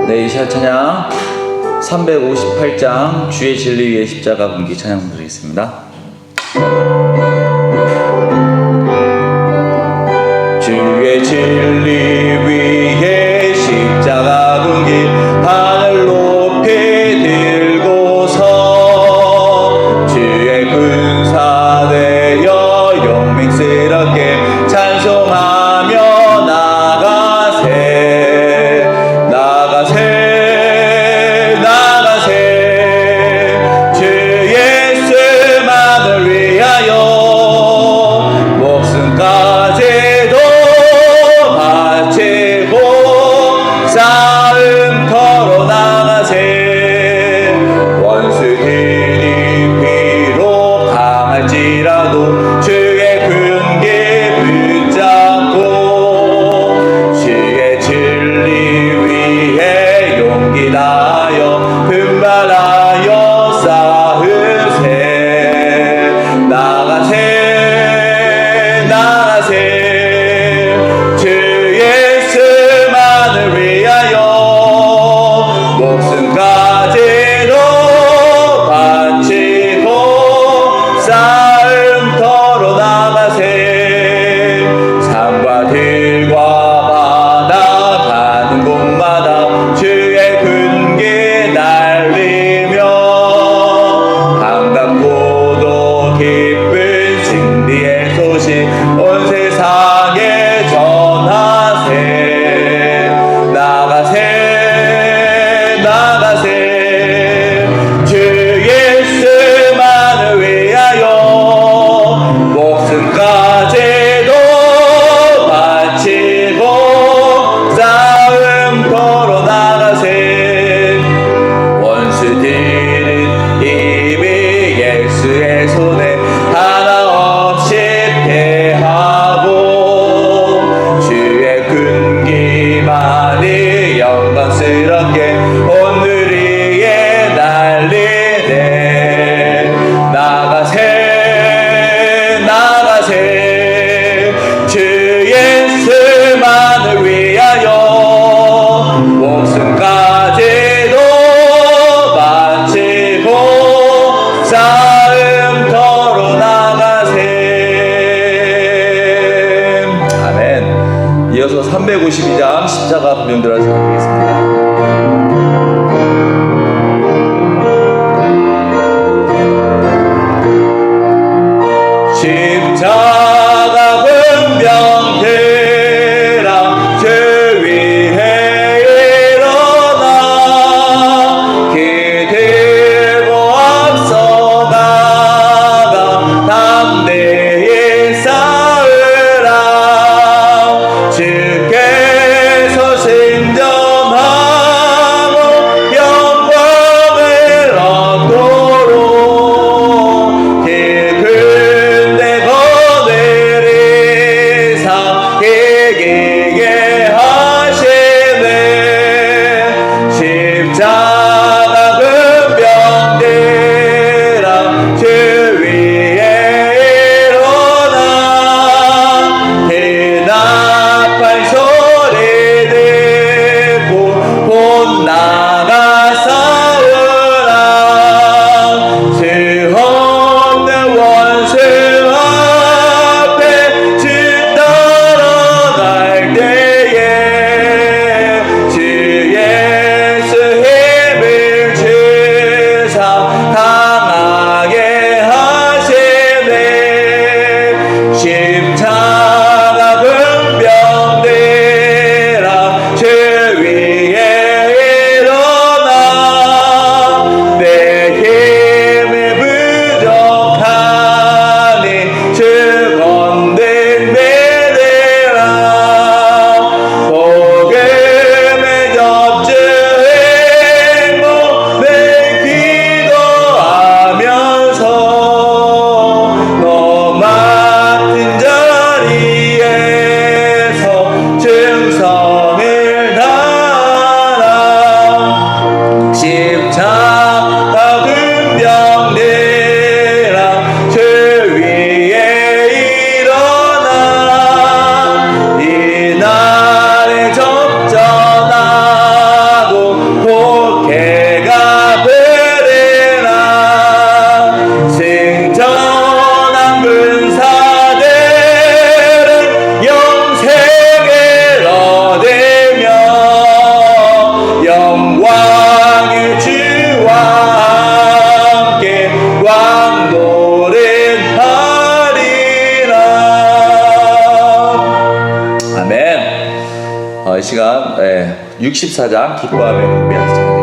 네, 이 시간 찬양 358장 주의 진리 위에 십자가 분기 찬양 드리겠습니다. 주의 진리 위에 십자가 분기 하늘 높이 들고서 주의 군사 되어 영맹스럽게 찬송하며 이어서 352장 십자가 분명들어서 드리겠습니다. 십자가 분명들아 주 위에 일어나 기 들고 앞서 나가 담대히 싸우라. 주께서 생전하신 64장 기뻐하며 경배하시죠.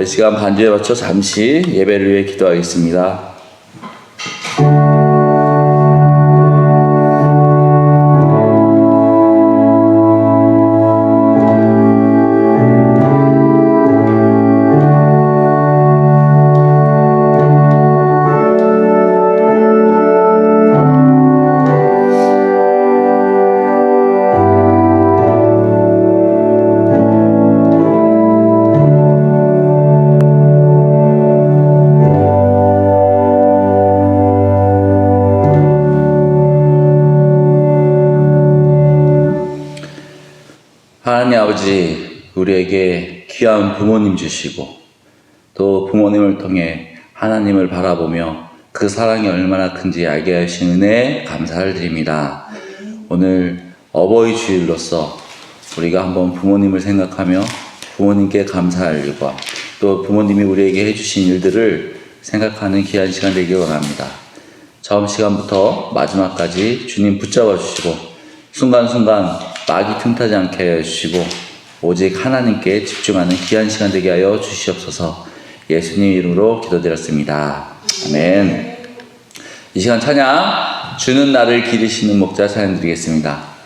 이 시간 반주에 맞춰 잠시 예배를 위해 기도하겠습니다. 하나님 아버지, 우리에게 귀한 부모님 주시고 또 부모님을 통해 하나님을 바라보며 그 사랑이 얼마나 큰지 알게 하신 은혜에 감사를 드립니다. 오늘 어버이 주일로서 우리가 한번 부모님을 생각하며 부모님께 감사할 일과 또 부모님이 우리에게 해주신 일들을 생각하는 귀한 시간 되길 원합니다. 처음 시간부터 마지막까지 주님 붙잡아 주시고 순간순간 마귀 틈타지 않게 하여 주시고 오직 하나님께 집중하는 귀한 시간 되게 하여 주시옵소서. 예수님 이름으로 기도드렸습니다. 아멘. 이 시간 찬양 주는 나를 기르시는 목자 찬양 드리겠습니다.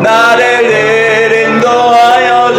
나를 인도하여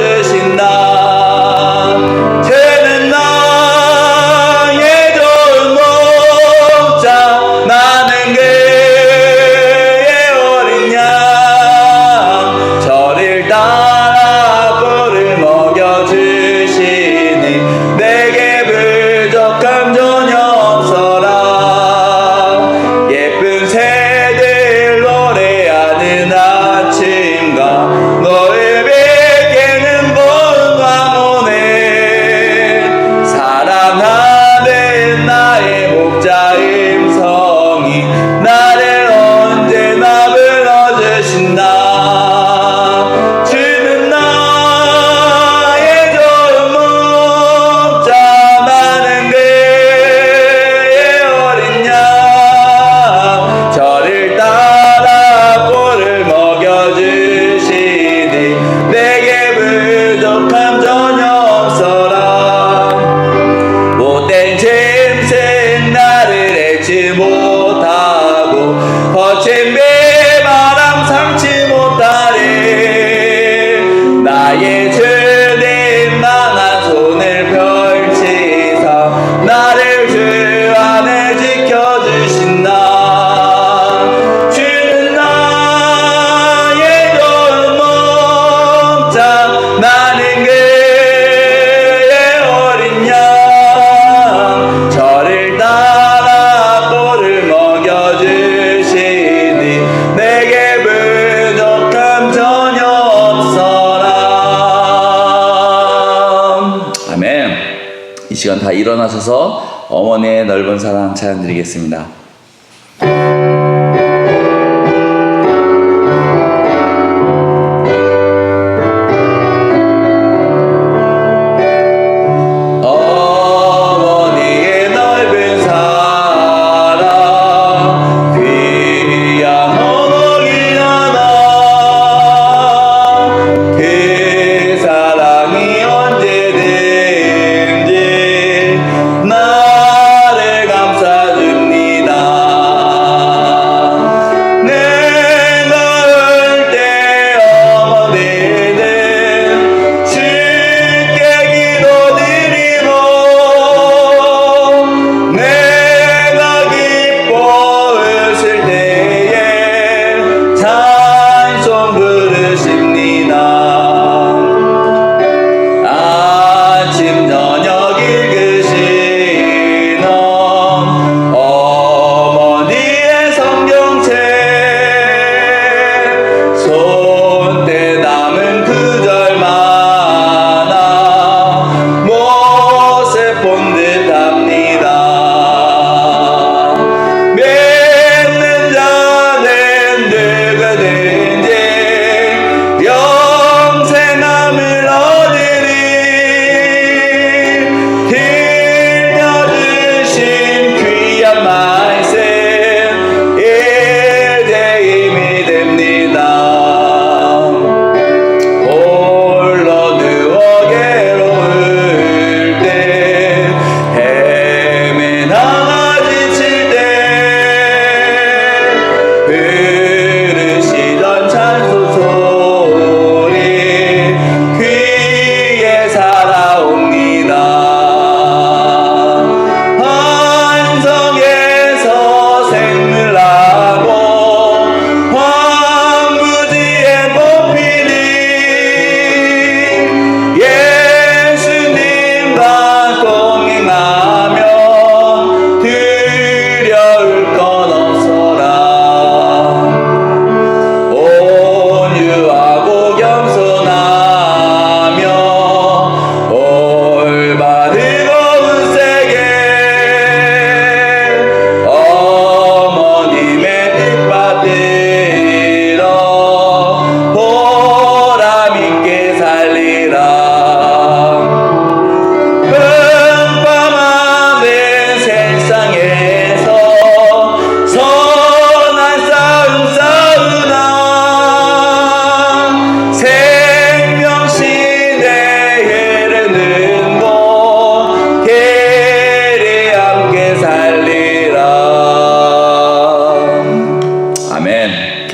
일어나셔서 어머니의 넓은 사랑 찬양 드리겠습니다.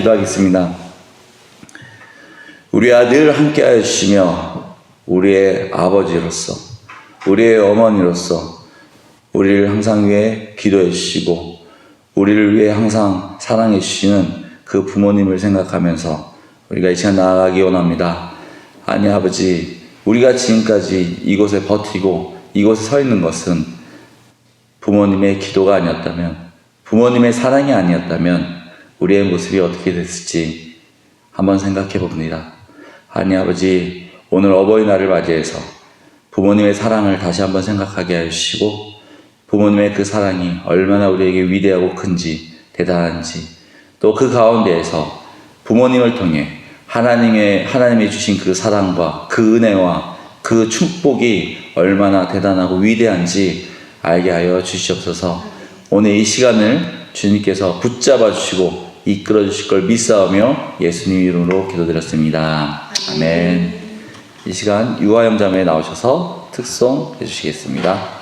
기도하겠습니다. 우리와 늘 함께 하시며 우리의 아버지로서 우리의 어머니로서 우리를 항상 위해 기도해 주시고 우리를 위해 항상 사랑해 주시는 그 부모님을 생각하면서 우리가 이 시간 나아가기 원합니다. 아니 아버지, 우리가 지금까지 이곳에 버티고 이곳에 서 있는 것은 부모님의 기도가 아니었다면, 부모님의 사랑이 아니었다면 우리의 모습이 어떻게 됐을지 한번 생각해 봅니다. 아니 아버지, 오늘 어버이날을 맞이해서 부모님의 사랑을 다시 한번 생각하게 해주시고 부모님의 그 사랑이 얼마나 우리에게 위대하고 큰지, 대단한지, 또 그 가운데에서 부모님을 통해 하나님이 주신 그 사랑과 그 은혜와 그 축복이 얼마나 대단하고 위대한지 알게 하여 주시옵소서. 오늘 이 시간을 주님께서 붙잡아 주시고 이끌어 주실 걸 믿사오며 예수님 이름으로 기도드렸습니다. 아멘. 이 시간 유아영 자매 나오셔서 특송 해주시겠습니다.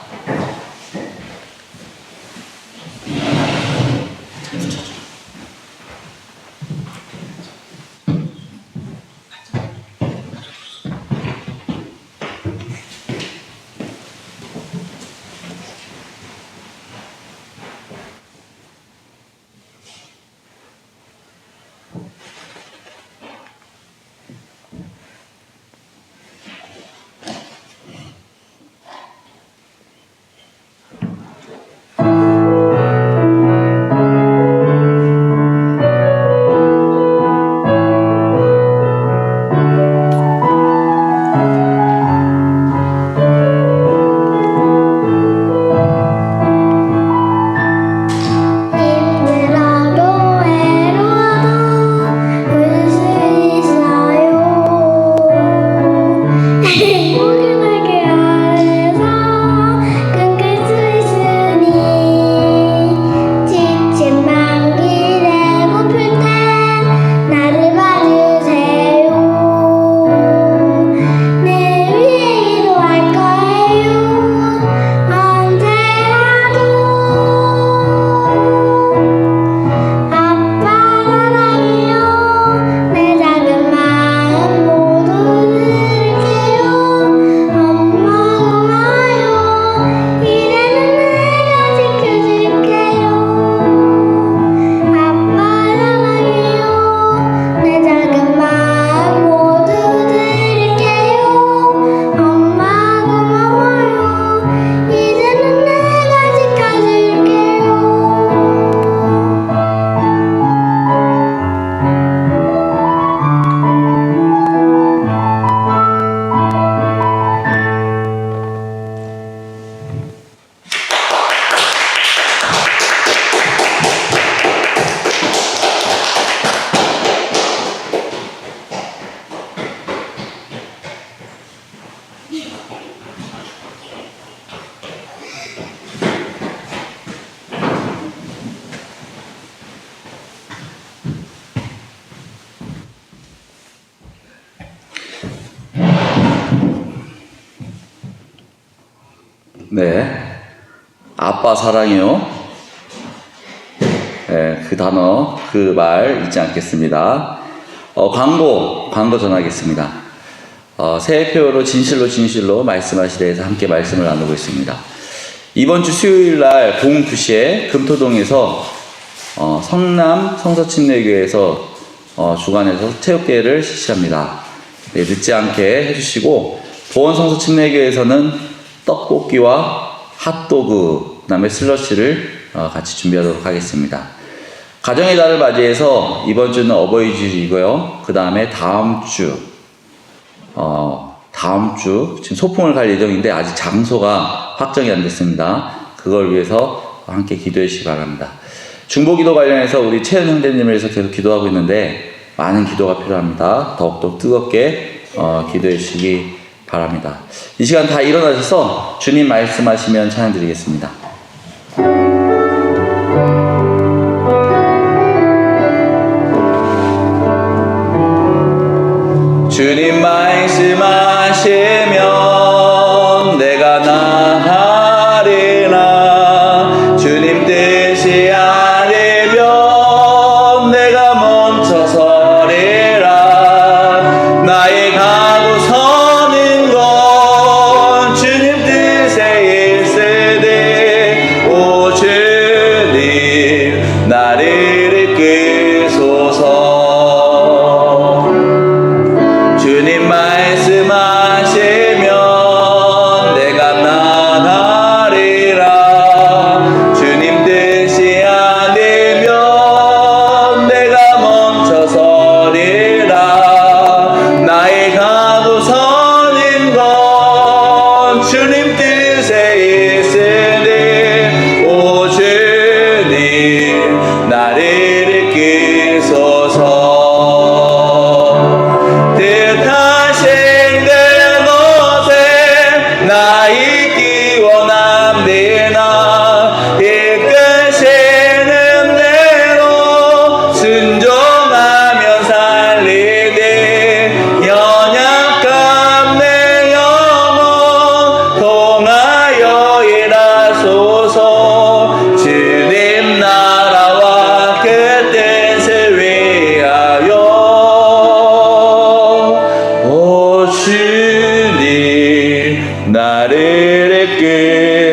아빠 사랑해요. 네, 그 단어, 그 말 잊지 않겠습니다. 광고 전하겠습니다. 새해표로 진실로 말씀하시되에서 함께 말씀을 나누고 있습니다. 이번 주 수요일 날 오후 2시에 금토동에서 성남 성서침례교회에서 주관해서 체육대회를 실시합니다. 네, 늦지 않게 해주시고, 보원 성서침례교회에서는 떡볶이와 핫도그, 그 다음에 슬러시를 같이 준비하도록 하겠습니다. 가정의 달을 맞이해서 이번 주는 어버이 주이고요. 그 다음에 다음 주 지금 소풍을 갈 예정인데 아직 장소가 확정이 안 됐습니다. 그걸 위해서 함께 기도해 주시기 바랍니다. 중보기도 관련해서 우리 채연 형제님을 위해서 계속 기도하고 있는데 많은 기도가 필요합니다. 더욱더 뜨겁게 기도해 주시기 바랍니다. 이 시간 다 일어나셔서 주님 말씀하시면 찬양 드리겠습니다. 주님 말씀하시면 내가 나가리라. 주님 뜻이 아니면 내가 멈춰서리라. 나의 가고 서는 건 주님 뜻에 있으되 오 주님 나를 이끄소서. 주님 말씀하시면 내가 나가리라. 주님 뜻이 아니면 내가 멈춰서리라. 나의 가고 서는 건 주님 뜻에 있으니 오 주님 나를 이끄소서. 나의 기원함되나 이끄시는 대로 순종하며 살리되 연약한 내 영혼 통하여 일하소서. 주님 나라와 그 뜻을 위하여 오 주님 나를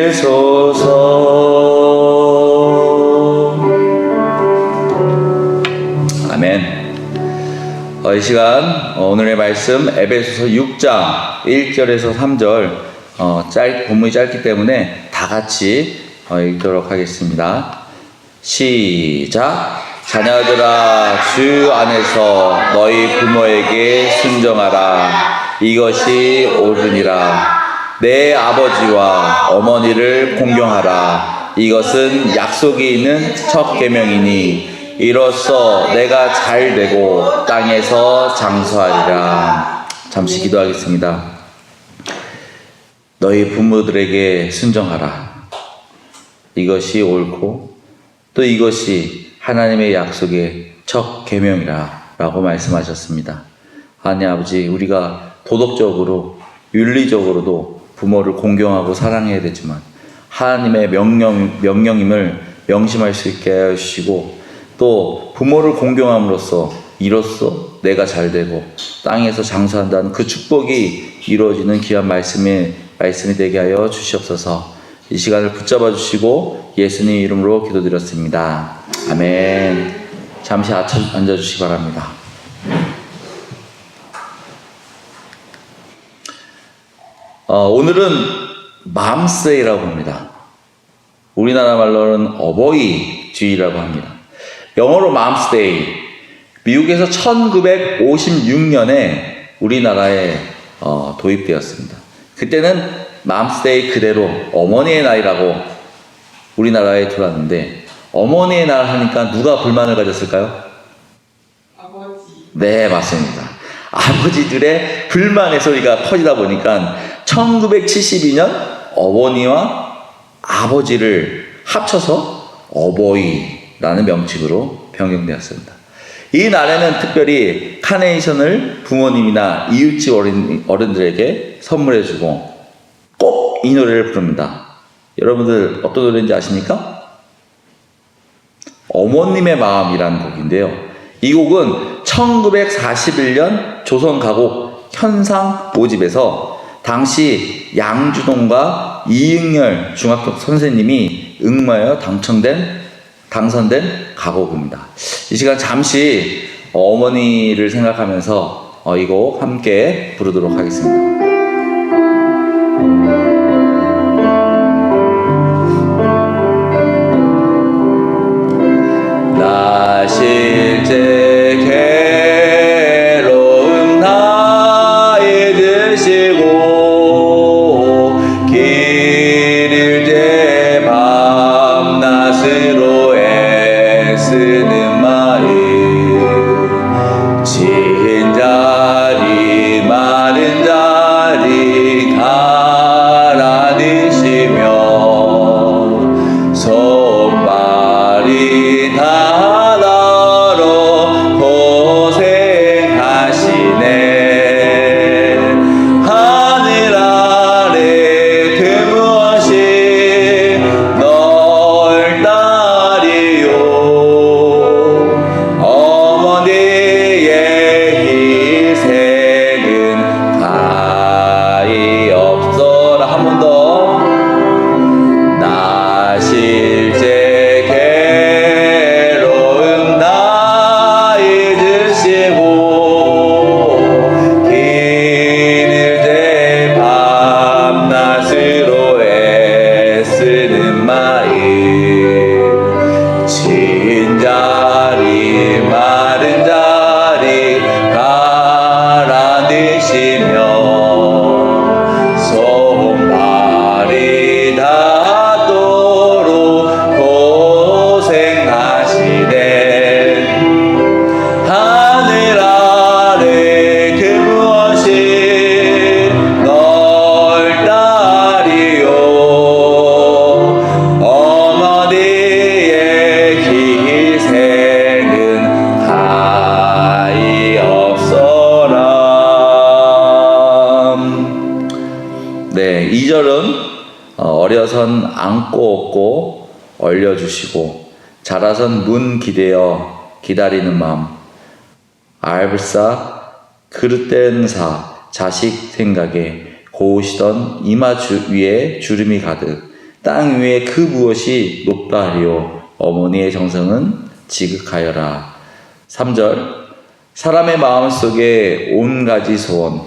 이끄소서. 아멘. 이 시간 오늘의 말씀 에베소서 6장 1절에서 3절 본문이 짧기 때문에 다 같이 읽도록 하겠습니다. 시작. 자녀들아 주 안에서 너희 부모에게 순종하라. 이것이 옳으니라. 내 아버지와 어머니를 공경하라. 이것은 약속이 있는 첫 계명이니 이로써 내가 잘 되고 땅에서 장수하리라. 잠시 기도하겠습니다. 너희 부모들에게 순종하라. 이것이 옳고 또 이것이 하나님의 약속의 첫 계명이라 라고 말씀하셨습니다. 하나님 아버지, 우리가 도덕적으로 윤리적으로도 부모를 공경하고 사랑해야 되지만 하나님의 명령임을 명심할 수 있게 하여 주시고, 또 부모를 공경함으로써 이로써 내가 잘 되고 땅에서 장수한다는 그 축복이 이루어지는 귀한 말씀이 되게 하여 주시옵소서. 이 시간을 붙잡아 주시고 예수님 이름으로 기도드렸습니다. 아멘. 잠시 앉아주시기 바랍니다. 오늘은 맘스데이라고 합니다. 우리나라 말로는 어버이 주일이라고 합니다. 영어로 맘스데이. 미국에서 1956년에 우리나라에 도입되었습니다. 그때는 맘스데이 그대로 어머니의 날이라고 우리나라에 들어왔는데, 어머니의 날 하니까 누가 불만을 가졌을까요? 아버지. 네, 맞습니다. 아버지들의 불만의 소리가 퍼지다 보니까 1972년 어머니와 아버지를 합쳐서 어버이라는 명칭으로 변경되었습니다. 이 날에는 특별히 카네이션을 부모님이나 이웃집 어른들에게 선물해주고 꼭 이 노래를 부릅니다. 여러분들 어떤 노래인지 아십니까? 어머님의 마음이라는 곡인데요. 이 곡은 1941년 조선 가곡 현상 5집에서 당시 양주동과 이응열 중학교 선생님이 응모하여 당선된 가곡입니다. 이 시간 잠시 어머니를 생각하면서 이 곡 함께 부르도록 하겠습니다. 나 실제 괴로움 다 잊으시고 길을 제 밤낮으로 애쓰는 마음 지은 자리 마른 자리 가라앉으시며 손발이 닿아러 고생하시네. 하늘 아래 그 무엇이 널 따리요. 어머니의 희생은 가히 없어라. 한 번 더. 나 실제 괴로움 다 잊으시고 길을 제 밤낮으로 애쓰는 마음 지은 자리 마른 자리 가라앉으시며 손발이 닿도록 고생하시네. 하늘 아래 그 무엇이 널 따리요. 어머니의 희생은 가히 없어라. 네, 2절은 어려선 안고 업고 얼려주시고 자라선 문 기대어 기다리는 마음 알불사 그릇된 사 자식 생각에 고우시던 이마 위에 주름이 가득 땅 위에 그 무엇이 높다 하리요. 어머니의 정성은 지극하여라. 3절 사람의 마음속에 온 가지 소원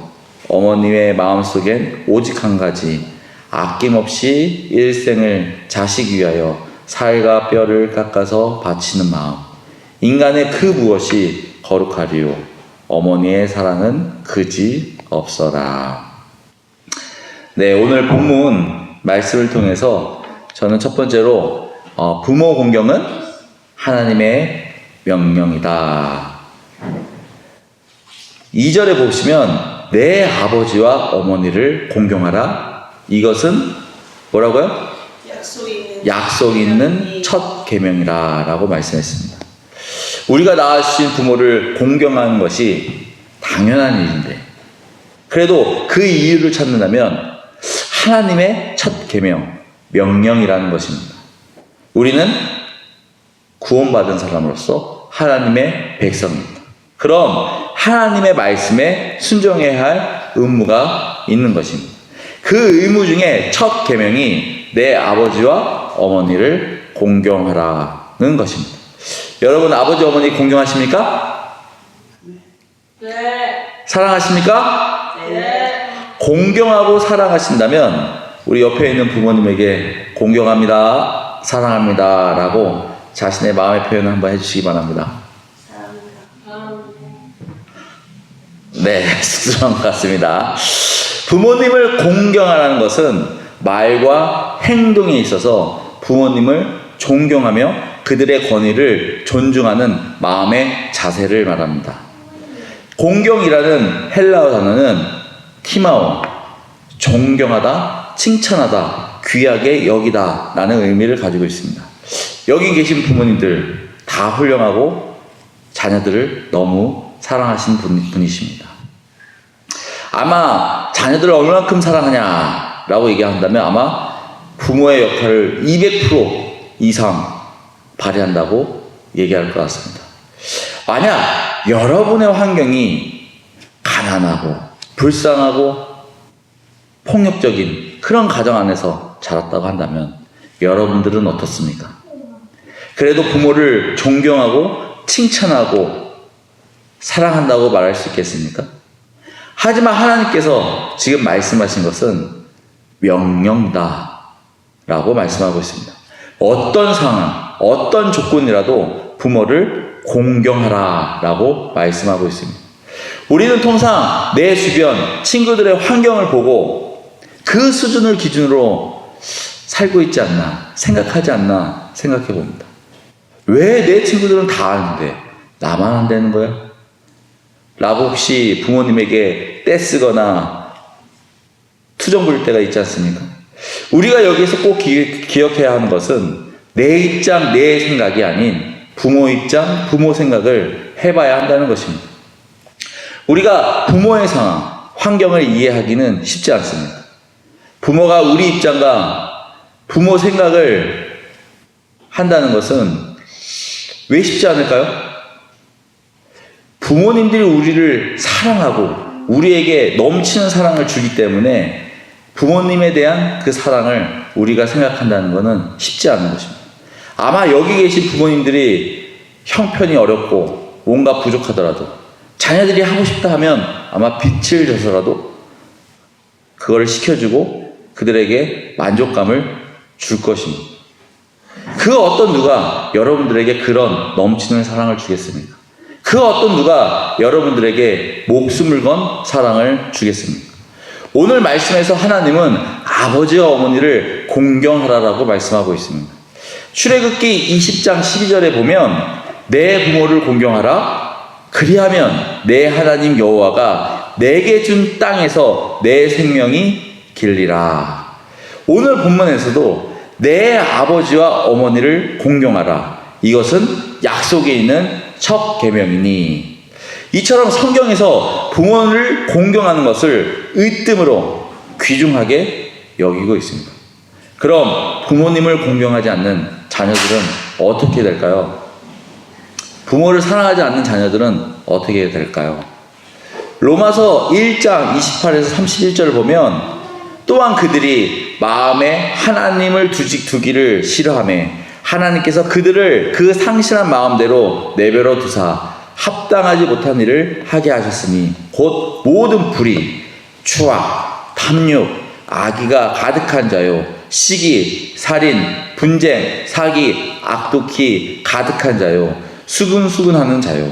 어머님의 마음속엔 오직 한 가지 아낌없이 일생을 자식 위하여 살과 뼈를 깎아서 바치는 마음 인간의 그 무엇이 거룩하리요. 어머니의 사랑은 그지 없어라. 네, 오늘 본문 말씀을 통해서 저는 첫 번째로 부모 공경은 하나님의 명령이다. 2절에 보시면 내 아버지와 어머니를 공경하라. 이것은 뭐라고요? 약속 있는 첫 계명이라 라고 말씀했습니다. 우리가 낳아주신 부모를 공경하는 것이 당연한 일인데 그래도 그 이유를 찾는다면 하나님의 첫 계명, 명령이라는 것입니다. 우리는 구원받은 사람으로서 하나님의 백성입니다. 그럼 하나님의 말씀에 순종해야 할 의무가 있는 것입니다. 그 의무 중에 첫 계명이 내 아버지와 어머니를 공경하라는 것입니다. 여러분 아버지 어머니 공경하십니까? 네. 사랑하십니까? 네. 공경하고 사랑하신다면 우리 옆에 있는 부모님에게 공경합니다, 사랑합니다 라고 자신의 마음의 표현을 한번 해주시기 바랍니다. 네, 쑥스러운 것 같습니다. 부모님을 공경하라는 것은 말과 행동에 있어서 부모님을 존경하며 그들의 권위를 존중하는 마음의 자세를 말합니다. 공경이라는 헬라어 단어는 티마오, 존경하다, 칭찬하다, 귀하게 여기다 라는 의미를 가지고 있습니다. 여기 계신 부모님들 다 훌륭하고 자녀들을 너무 사랑하신 분이십니다. 아마 자녀들을 얼마만큼 사랑하냐 라고 얘기한다면 아마 부모의 역할을 200% 이상 발휘한다고 얘기할 것 같습니다. 만약 여러분의 환경이 가난하고 불쌍하고 폭력적인 그런 가정 안에서 자랐다고 한다면 여러분들은 어떻습니까? 그래도 부모를 존경하고 칭찬하고 사랑한다고 말할 수 있겠습니까? 하지만 하나님께서 지금 말씀하신 것은 명령이다 라고 말씀하고 있습니다. 어떤 상황, 어떤 조건이라도 부모를 공경하라 라고 말씀하고 있습니다. 우리는 통상 내 주변 친구들의 환경을 보고 그 수준을 기준으로 살고 있지 않나, 생각하지 않나 생각해 봅니다. 왜 내 친구들은 다 아는데 나만 안 되는 거야? 라고 혹시 부모님에게 떼쓰거나 투정 부릴 때가 있지 않습니까? 우리가 여기서 꼭 기억해야 하는 것은 내 입장, 내 생각이 아닌 부모 입장, 부모 생각을 해봐야 한다는 것입니다. 우리가 부모의 상황, 환경을 이해하기는 쉽지 않습니다. 부모가 우리 입장과 부모 생각을 한다는 것은 왜 쉽지 않을까요? 부모님들이 우리를 사랑하고 우리에게 넘치는 사랑을 주기 때문에 부모님에 대한 그 사랑을 우리가 생각한다는 것은 쉽지 않은 것입니다. 아마 여기 계신 부모님들이 형편이 어렵고 뭔가 부족하더라도 자녀들이 하고 싶다 하면 아마 빛을 져서라도 그걸 시켜주고 그들에게 만족감을 줄 것입니다. 그 어떤 누가 여러분들에게 그런 넘치는 사랑을 주겠습니까? 그 어떤 누가 여러분들에게 목숨을 건 사랑을 주겠습니까? 오늘 말씀에서 하나님은 아버지와 어머니를 공경하라라고 말씀하고 있습니다. 출애굽기 20장 12절에 보면 내 부모를 공경하라. 그리하면 내 하나님 여호와가 내게 준 땅에서 내 생명이 길리라. 오늘 본문에서도 내 아버지와 어머니를 공경하라. 이것은 약속에 있는 첫 계명이니. 이처럼 성경에서 부모를 공경하는 것을 으뜸으로 귀중하게 여기고 있습니다. 그럼 부모님을 공경하지 않는 자녀들은 어떻게 될까요? 부모를 사랑하지 않는 자녀들은 어떻게 될까요? 로마서 1장 28에서 31절을 보면 또한 그들이 마음에 하나님을 두기를 싫어하며 하나님께서 그들을 그 상실한 마음대로 내버려 두사 합당하지 못한 일을 하게 하셨으니 곧 모든 불의, 추악, 탐욕, 악의가 가득한 자요 시기, 살인, 분쟁, 사기, 악독히 가득한 자요 수근수근하는 자요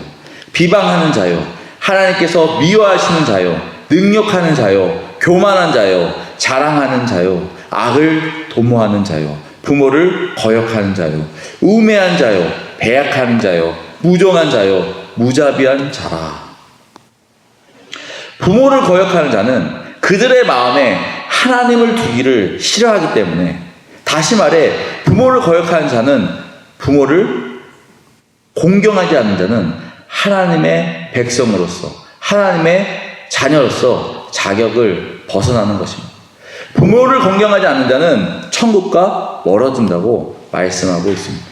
비방하는 자요 하나님께서 미워하시는 자요 능욕하는 자요 교만한 자요 자랑하는 자요 악을 도모하는 자요 부모를 거역하는 자요 우매한 자요 배약한 자요 무정한 자요 무자비한 자라. 부모를 거역하는 자는 그들의 마음에 하나님을 두기를 싫어하기 때문에, 다시 말해 부모를 거역하는 자는, 부모를 공경하지 않는 자는 하나님의 백성으로서, 하나님의 자녀로서 자격을 벗어나는 것입니다. 부모를 공경하지 않는 자는 천국과 멀어진다고 말씀하고 있습니다.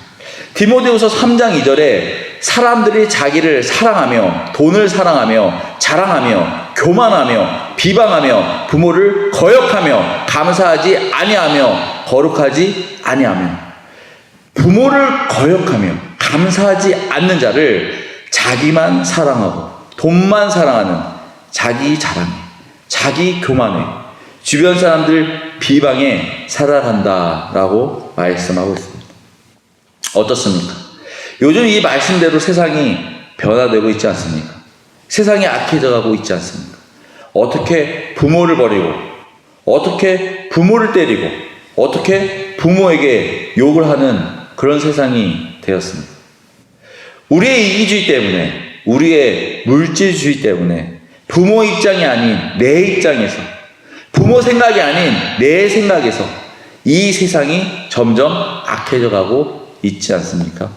디모데후서 3장 2절에 사람들이 자기를 사랑하며 돈을 사랑하며 자랑하며 교만하며 비방하며 부모를 거역하며 감사하지 아니하며 거룩하지 아니하며, 부모를 거역하며 감사하지 않는 자를 자기만 사랑하고 돈만 사랑하는, 자기 자랑에 자기 교만에 주변 사람들 비방에 살아간다라고 말씀하고 있습니다. 어떻습니까? 요즘 이 말씀대로 세상이 변화되고 있지 않습니까? 세상이 악해져 가고 있지 않습니까? 어떻게 부모를 버리고, 어떻게 부모를 때리고, 어떻게 부모에게 욕을 하는 그런 세상이 되었습니다. 우리의 이기주의 때문에, 우리의 물질주의 때문에 부모 입장이 아닌 내 입장에서, 부모 생각이 아닌 내 생각에서 이 세상이 점점 악해져 가고 있지 않습니까?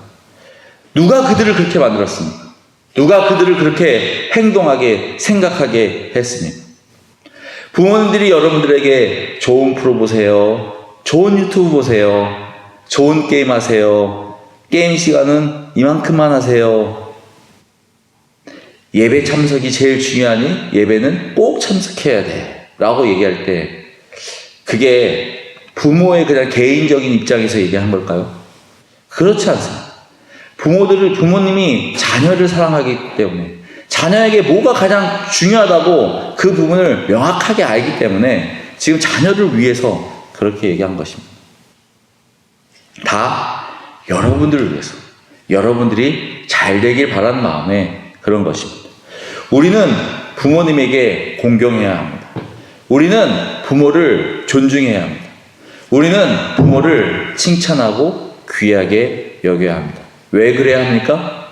누가 그들을 그렇게 만들었습니까? 누가 그들을 그렇게 행동하게, 생각하게 했습니까? 부모님들이 여러분들에게 좋은 프로 보세요, 좋은 유튜브 보세요. 좋은 게임 하세요. 게임 시간은 이만큼만 하세요. 예배 참석이 제일 중요하니 예배는 꼭 참석해야 돼. 라고 얘기할 때 그게 부모의 그냥 개인적인 입장에서 얘기한 걸까요? 그렇지 않습니다. 부모님이 자녀를 사랑하기 때문에 자녀에게 뭐가 가장 중요하다고 그 부분을 명확하게 알기 때문에 지금 자녀를 위해서 그렇게 얘기한 것입니다. 다 여러분들을 위해서, 여러분들이 잘 되길 바라는 마음에 그런 것입니다. 우리는 부모님에게 공경해야 합니다. 우리는 부모를 존중해야 합니다. 우리는 부모를 칭찬하고 귀하게 여겨야 합니다. 왜 그래야 합니까?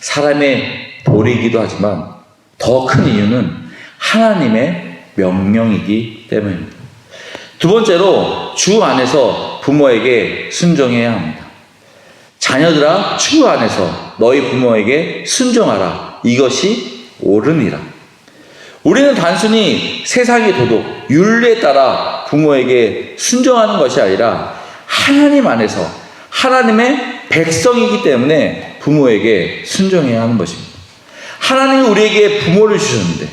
사람의 도리이기도 하지만 더 큰 이유는 하나님의 명령이기 때문입니다. 두 번째로 주 안에서 부모에게 순종해야 합니다. 자녀들아, 주 안에서 너희 부모에게 순종하라. 이것이 옳으니라. 우리는 단순히 세상의 도덕, 윤리에 따라 부모에게 순종하는 것이 아니라 하나님 안에서 하나님의 백성이기 때문에 부모에게 순종해야 하는 것입니다. 하나님이 우리에게 부모를 주셨는데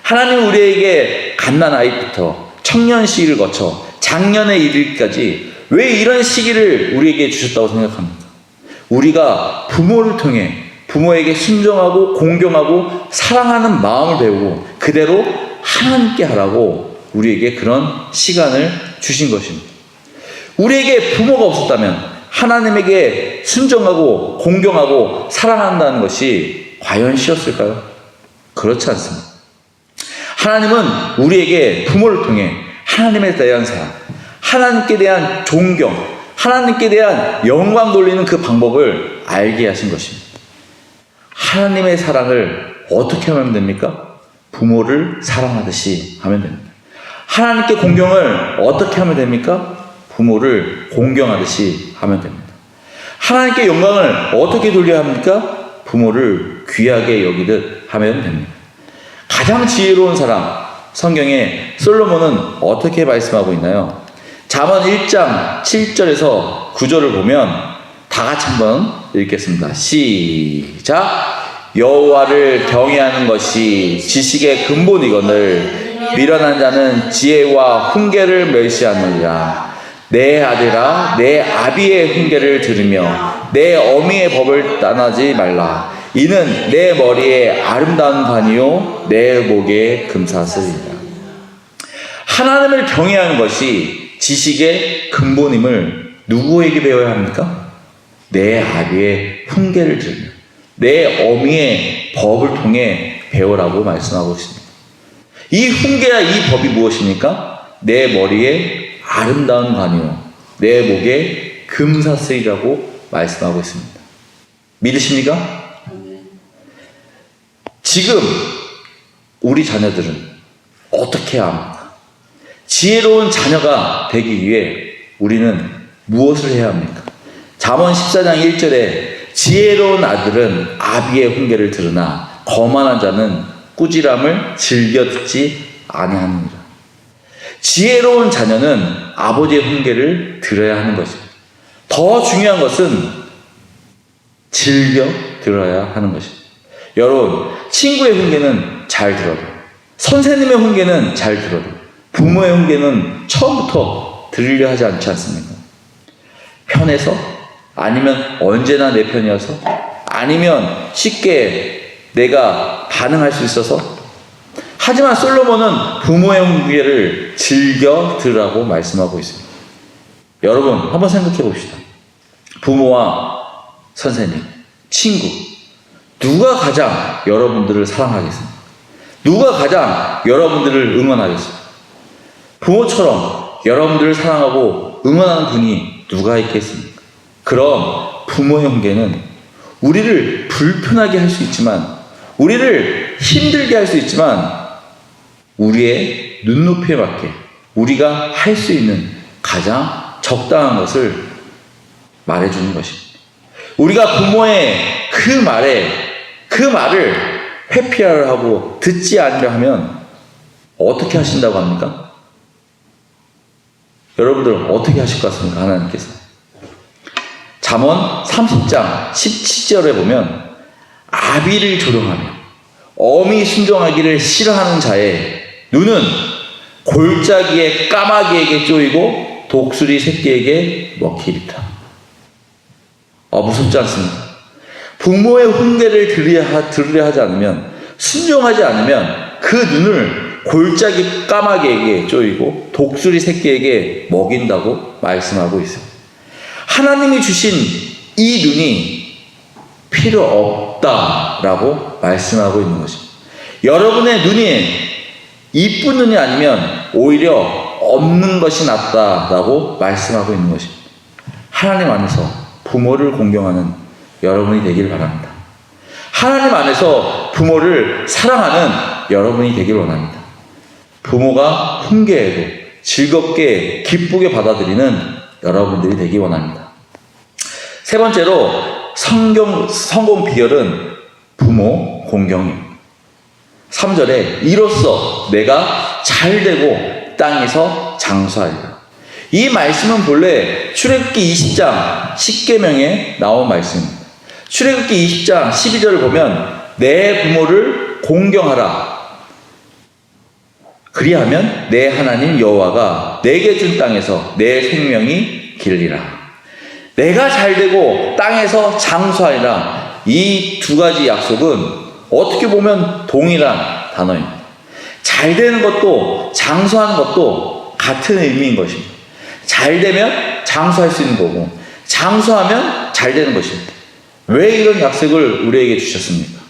하나님이 우리에게 갓난아이부터 청년 시기를 거쳐 장년에 이르기까지 왜 이런 시기를 우리에게 주셨다고 생각합니까? 우리가 부모를 통해 부모에게 순종하고 공경하고 사랑하는 마음을 배우고 그대로 하나님께 하라고 우리에게 그런 시간을 주신 것입니다. 우리에게 부모가 없었다면 하나님에게 순종하고 공경하고 사랑한다는 것이 과연 쉬웠을까요? 그렇지 않습니다. 하나님은 우리에게 부모를 통해 하나님에 대한 사랑, 하나님께 대한 존경, 하나님께 대한 영광 돌리는 그 방법을 알게 하신 것입니다. 하나님의 사랑을 어떻게 하면 됩니까? 부모를 사랑하듯이 하면 됩니다. 하나님께 공경을 어떻게 하면 됩니까? 부모를 공경하듯이 하면 됩니다. 하나님께 영광을 어떻게 돌려야 합니까? 부모를 귀하게 여기듯 하면 됩니다. 가장 지혜로운 사람, 성경에 솔로몬은 어떻게 말씀하고 있나요? 잠언 1장 7절에서 9절을 보면 다 같이 한번 읽겠습니다. 시작! 여호와를 경외하는 것이 지식의 근본이거늘 미련한 자는 지혜와 훈계를 멸시하느니라. 내 아들아, 내 아비의 훈계를 들으며 내 어미의 법을 떠나지 말라. 이는 내 머리에 아름다운 관이요 내 목에 금사슬이라. 하나님을 경외하는 것이 지식의 근본임을 누구에게 배워야 합니까? 내 아비의 훈계를 들으며 내 어미의 법을 통해 배우라고 말씀하고 있습니다. 이 훈계와 이 법이 무엇입니까? 내 머리에 아름다운 관이요 내 목에 금사슬이라고 말씀하고 있습니다. 믿으십니까? 지금 우리 자녀들은 어떻게 해야 합니까? 지혜로운 자녀가 되기 위해 우리는 무엇을 해야 합니까? 잠언 14장 1절에 지혜로운 아들은 아비의 훈계를 들으나 거만한 자는 꾸지람을 즐겨 듣지 아니하느니라. 지혜로운 자녀는 아버지의 훈계를 들어야 하는 것입니다. 더 중요한 것은 즐겨 들어야 하는 것입니다. 여러분, 친구의 훈계는 잘 들어도, 선생님의 훈계는 잘 들어도, 부모의 훈계는 처음부터 들으려 하지 않지 않습니까? 편해서? 아니면 언제나 내 편이어서? 아니면 쉽게 내가 반응할 수 있어서? 하지만 솔로몬은 부모의 훈계를 즐겨 들으라고 말씀하고 있습니다. 여러분, 한번 생각해 봅시다. 부모와 선생님, 친구, 누가 가장 여러분들을 사랑하겠습니까? 누가 가장 여러분들을 응원하겠습니까? 부모처럼 여러분들을 사랑하고 응원하는 분이 누가 있겠습니까? 그럼 부모의 훈계는 우리를 불편하게 할 수 있지만, 우리를 힘들게 할 수 있지만, 우리의 눈높이에 맞게 우리가 할 수 있는 가장 적당한 것을 말해주는 것입니다. 우리가 부모의 그 말을 회피하려 하고 듣지 않으려 하면 어떻게 하신다고 합니까? 여러분들 어떻게 하실 것 같습니까? 하나님께서. 잠언 30장 17절에 보면 아비를 조롱하며 어미 순종하기를 싫어하는 자의 눈은 골짜기의 까마귀에게 쪼이고 독수리 새끼에게 먹히리라. 무섭지 않습니까? 부모의 훈계를 들으려 하지 않으면, 순종하지 않으면 그 눈을 골짜기 까마귀에게 쪼이고 독수리 새끼에게 먹인다고 말씀하고 있습니다. 하나님이 주신 이 눈이 필요 없다라고 말씀하고 있는 것입니다. 여러분의 눈이 이쁜 눈이 아니면 오히려 없는 것이 낫다라고 말씀하고 있는 것입니다. 하나님 안에서 부모를 공경하는 여러분이 되길 바랍니다. 하나님 안에서 부모를 사랑하는 여러분이 되길 원합니다. 부모가 훈계해도 즐겁게 기쁘게 받아들이는 여러분들이 되기 원합니다. 세 번째로 성공 비결은 부모 공경입니다. 3절에 이로써 내가 잘되고 땅에서 장수하리라. 이 말씀은 본래 출애굽기 20장 10계명에 나온 말씀입니다. 출애굽기 20장 12절을 보면 내 부모를 공경하라. 그리하면 내 하나님 여호와가 내게 준 땅에서 내 생명이 길리라. 내가 잘되고 땅에서 장수하리라. 이 두 가지 약속은 어떻게 보면 동일한 단어입니다. 잘되는 것도 장수하는 것도 같은 의미인 것입니다. 잘되면 장수할 수 있는 거고 장수하면 잘되는 것입니다. 왜 이런 약속을 우리에게 주셨습니까?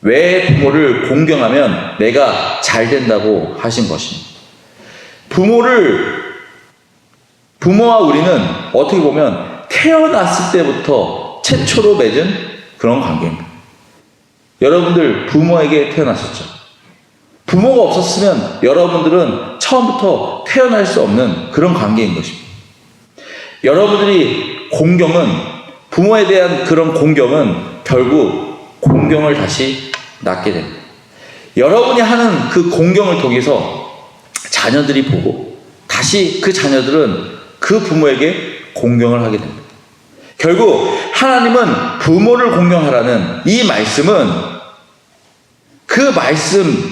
왜 부모를 공경하면 내가 잘된다고 하신 것입니다. 부모와 우리는 어떻게 보면 태어났을 때부터 최초로 맺은 그런 관계입니다. 여러분들 부모에게 태어났었죠. 부모가 없었으면 여러분들은 처음부터 태어날 수 없는 그런 관계인 것입니다. 여러분들이 부모에 대한 그런 공경은 결국 공경을 다시 낳게 됩니다. 여러분이 하는 그 공경을 통해서 자녀들이 보고 다시 그 자녀들은 그 부모에게 공경을 하게 됩니다. 결국 하나님은 부모를 공경하라는 이 말씀은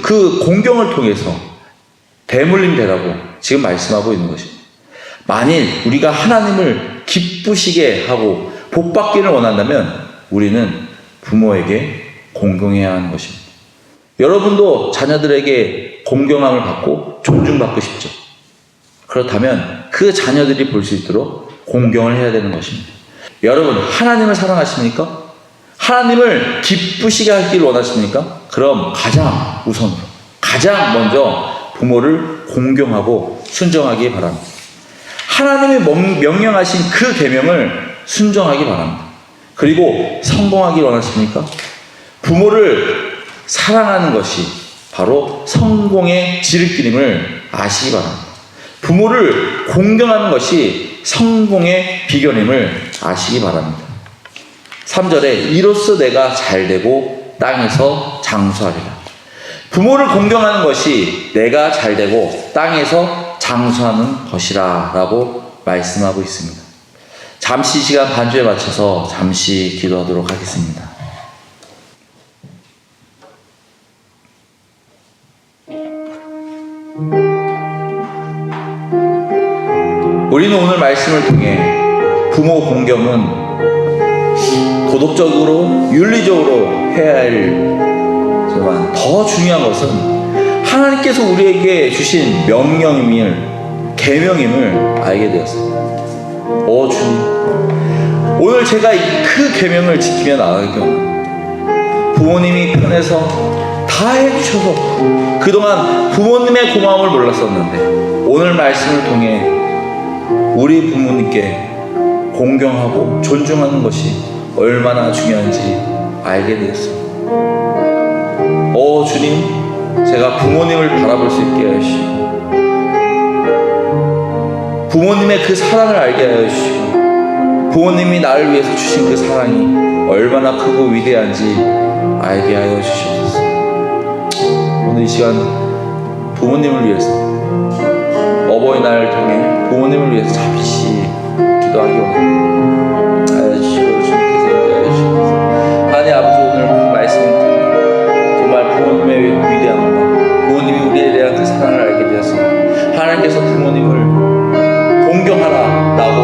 그 공경을 통해서 대물림 되라고 지금 말씀하고 있는 것입니다. 만일 우리가 하나님을 기쁘시게 하고 복받기를 원한다면 우리는 부모에게 공경해야 하는 것입니다. 여러분도 자녀들에게 공경함을 받고 존중받고 싶죠. 그렇다면 그 자녀들이 볼 수 있도록 공경을 해야 되는 것입니다. 여러분, 하나님을 사랑하십니까? 하나님을 기쁘시게 하길 원하십니까? 그럼 가장 우선으로, 가장 먼저 부모를 공경하고 순종하기 바랍니다. 하나님이 명령하신 그 계명을 순종하기 바랍니다. 그리고 성공하기 원하십니까? 부모를 사랑하는 것이 바로 성공의 지름길임을 아시기 바랍니다. 부모를 공경하는 것이 성공의 비결임을 아시기 바랍니다. 3절에 이로써 내가 잘되고 땅에서 장수하리라. 부모를 공경하는 것이 내가 잘되고 땅에서 장수하는 것이라 라고 말씀하고 있습니다. 잠시 시간 반주에 맞춰서 잠시 기도하도록 하겠습니다. 우리는 오늘 말씀을 통해 부모 공경은 도덕적으로 윤리적으로 해야 할지만 더 중요한 것은 하나님께서 우리에게 주신 명령임을, 계명임을 알게 되었습니다. 주님, 오늘 제가 그 계명을 지키며 나가기 원합니다. 부모님이 편해서 다 해주셔서 그동안 부모님의 고마움을 몰랐었는데 오늘 말씀을 통해 우리 부모님께 공경하고 존중하는 것이 얼마나 중요한지 알게 되었습니다. 주님, 제가 부모님을 바라볼 수 있게 하시고 부모님의 그 사랑을 알게 하여 주시고 부모님이 나를 위해서 주신 그 사랑이 얼마나 크고 위대한지 알게 하여 주시옵소서. 오늘 이 시간 부모님을 위해서 어버이날을 통해 부모님을 위해서 잠시 기도하기 원합니다. 하여 주시고 주님께서 인도하여 주시옵소서. 하나님 아버지, 오늘 그 말씀을 통해 정말 부모님의 위대함과 부모님이 우리에 대한 그 사랑을 알게 되어서 하나님께서 부모님을 공경하라라고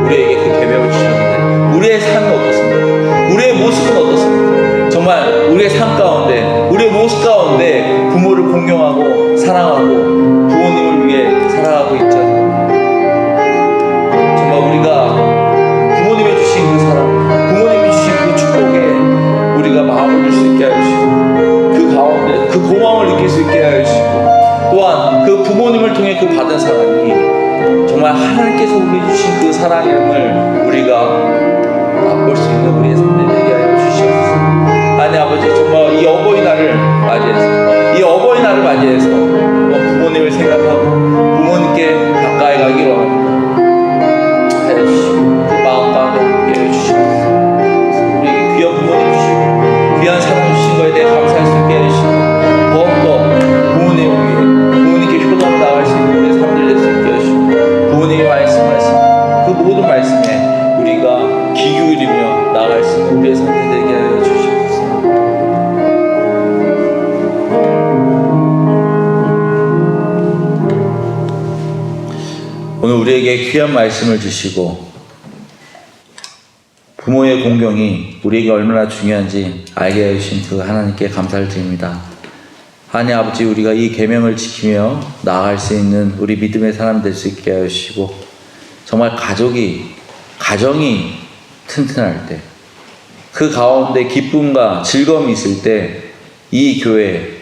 우리에게 그 계명을 주셨는데, 우리의 삶은 어떻습니까? 우리의 모습은 어떻습니까? 정말 우리의 삶 가운데, 우리의 모습 가운데 부모를 공경하고 사랑하고 부모님을 위해 살아가고 있지 않습니까? 정말 우리가 부모님이 주신 그 사랑, 부모님이 주신 그 축복에 우리가 마음을 줄 수 있게 하여 주시고, 그 가운데 그 고마움을 느낄 수 있게 하여 주시고, 또한 그 부모님을 통해 그 받은 사랑이 정말 하나님께서 우리에게 주신 그 사랑임을 우리가 맛볼 수 있는 우리의 삶이 되게 하여 주시옵소서. 하나님 아버지, 정말 이 어버이날을 맞이해서 부모님을 생각하고 부모님께 가까이 가기로 합니다. 하여 주시고 그 마음 가운데 함께 해주시옵소서. 우리에게 귀한 부모님 주시고 귀한 사랑 주신 것에 대해 감사할 수 있게 해주시고, 더욱더 부모님을 위해 부모님께 효도하며 나갈 수 있는 우리의 삶들 될 수 있게 해주시고, 부모님이 말씀하신 그 모든 말씀에 우리가 귀 기울이며 나갈 수 있는 우리의 삶들 되게 하여 주시옵소서. 오늘 우리에게 귀한 말씀을 주시고 부모의 공경이 우리에게 얼마나 중요한지 알게 해주신 그 하나님께 감사를 드립니다. 하나님 아버지, 우리가 이 계명을 지키며 나아갈 수 있는 우리 믿음의 사람 될 수 있게 하여 주시고, 정말 가정이 튼튼할 때, 그 가운데 기쁨과 즐거움이 있을 때 이 교회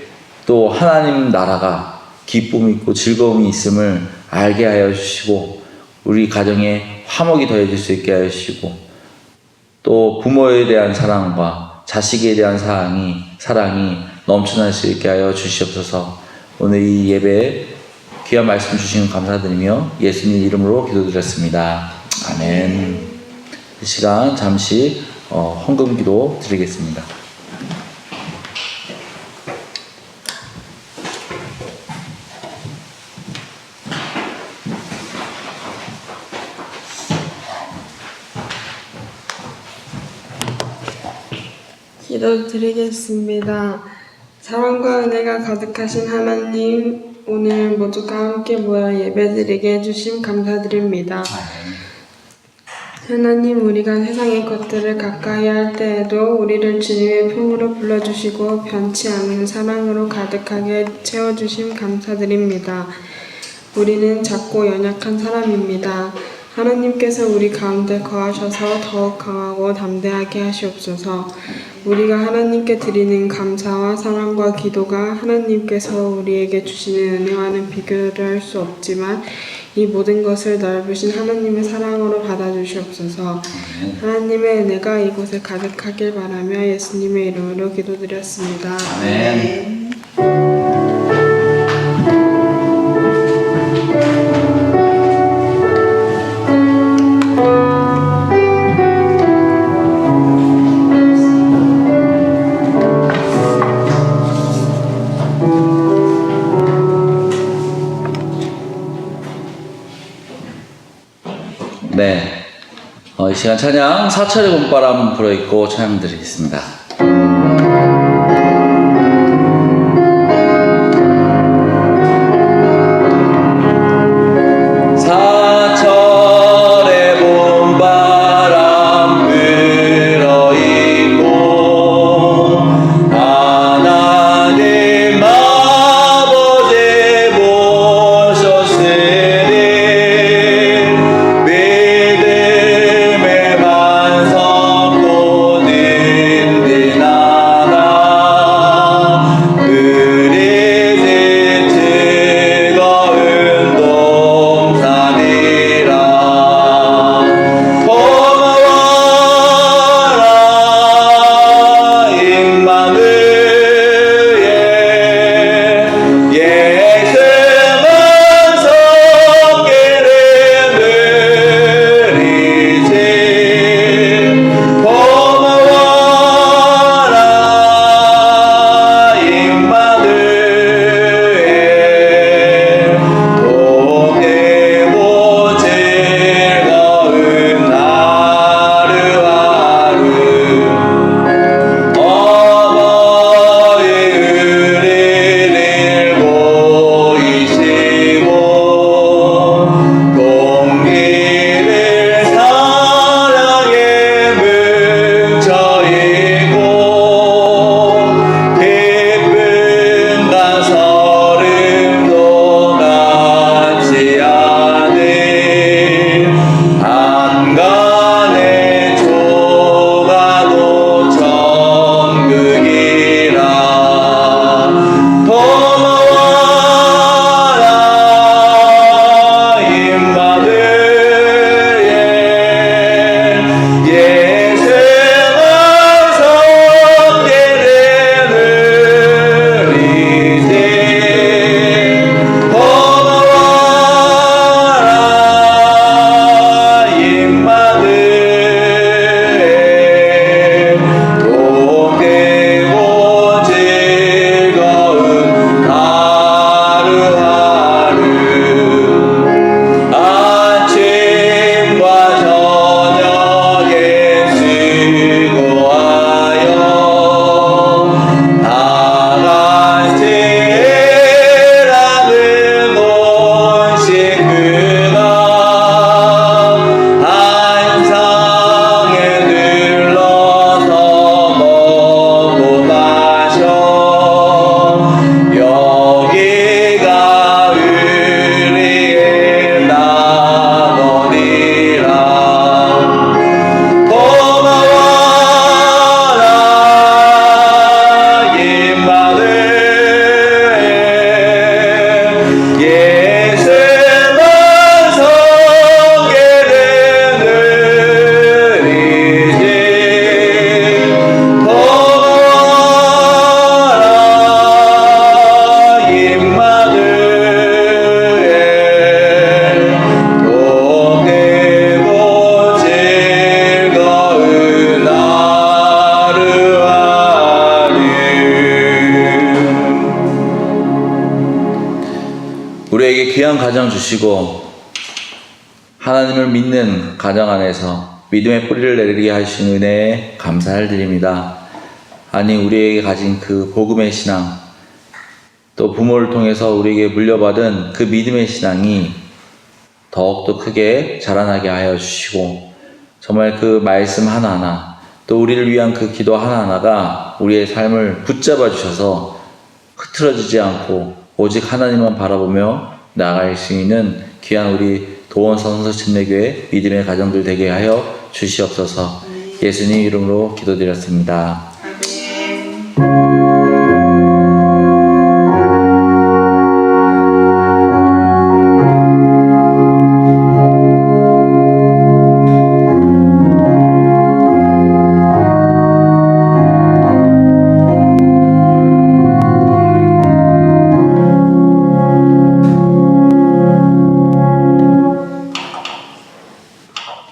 또 하나님 나라가 기쁨이 있고 즐거움이 있음을 알게 하여 주시고, 우리 가정에 화목이 더해질 수 있게 하여 주시고, 또 부모에 대한 사랑과 자식에 대한 사랑이 넘쳐날 수 있게 하여 주시옵소서. 오늘 이 예배에 귀한 말씀 주시는 감사드리며 예수님 이름으로 기도드렸습니다. 아멘. 이 시간 잠시 헌금기도 드리겠습니다. 기도드리겠습니다. 사랑과 은혜가 가득하신 하나님, 오늘 모두가 함께 모여 예배드리게 해주심 감사드립니다. 하나님, 우리가 세상의 것들을 가까이 할 때에도 우리를 주님의 품으로 불러주시고 변치 않는 사랑으로 가득하게 채워주심 감사드립니다. 우리는 작고 연약한 사람입니다. 하나님께서 우리 가운데 거하셔서 더욱 강하고 담대하게 하시옵소서. 우리가 하나님께 드리는 감사와 사랑과 기도가 하나님께서 우리에게 주시는 은혜와는 비교를 할 수 없지만 이 모든 것을 넓으신 하나님의 사랑으로 받아주시옵소서. 하나님의 은혜가 이곳에 가득하길 바라며 예수님의 이름으로 기도드렸습니다. 아멘. 네, 이 시간 찬양 사철의 봄바람 불어있고 찬양 드리겠습니다. 사철의 봄바람 불어있고 하나님 아버지 보셨으니 믿음의 반석 돋는 데 귀한 가정 주시고 하나님을 믿는 가정 안에서 믿음의 뿌리를 내리게 하신 은혜에 감사를 드립니다. 아니 우리에게 가진 그 복음의 신앙 또 부모를 통해서 우리에게 물려받은 그 믿음의 신앙이 더욱더 크게 자라나게 하여 주시고 정말 그 말씀 하나하나 또 우리를 위한 그 기도 하나하나가 우리의 삶을 붙잡아 주셔서 흐트러지지 않고 오직 하나님만 바라보며 나아갈 수 있는 귀한 우리 도원서 선서침례교회 믿음의 가정들 되게 하여 주시옵소서. 예수님 이름으로 기도드렸습니다.